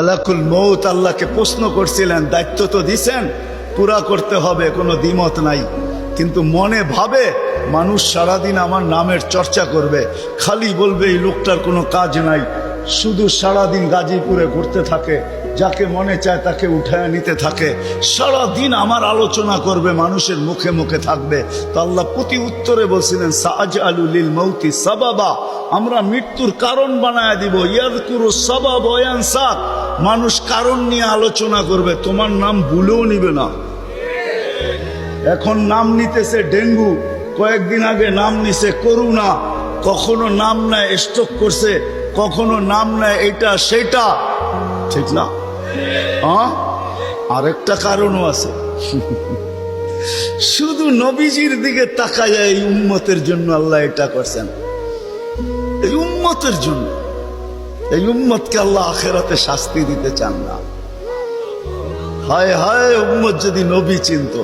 মালাকুল মউত আল্লাহকে প্রশ্ন করছিলেন, দায়িত্ব তো দিছেন, পুরা করতে হবে, কোনো দ্বিমত নাই। কিন্তু মনে ভাবে মানুষ সারাদিন আমার নামের চর্চা করবে, খালি বলবে এই লোকটার কোনো কাজ নাই, শুধু সারাদিন গাজীপুরে ঘুরতে থাকে, যাকে মনে চায় তাকে উঠায় নিতে থাকে, সারাদিন আমার আলোচনা করবে, মানুষের মুখে মুখে থাকবে। তো আল্লাহ প্রতি উত্তরে বলছিলেন, সাআজআলু লিল মাউতি সাবাবা, আমরা মৃত্যুর কারণ বানায় দিব। ইয়াযকুরু সাবাব ওয়া ইয়ানসা, মানুষ কারণ নিয়ে আলোচনা করবে, তোমার নাম ভুলেও নিবে না। এখন নাম নিতেছে ডেঙ্গু, কয়েকদিন আগে নাম নিছে করোনা, কখনো নাম নেয় স্ট্রোক করছে, কখনো নাম নেয় এটা সেটা, ঠিক না? আরেকটা কারণও আছে, শুধু নবীজির দিকে তাকায় এই উম্মতের জন্য আল্লাহ এটা করছেন, এই উম্মতের জন্য। এই উম্মতকে আল্লাহ আখিরাতে শাস্তি দিতে চান না। হায় হায়, উম্মত যদি নবী চিনত।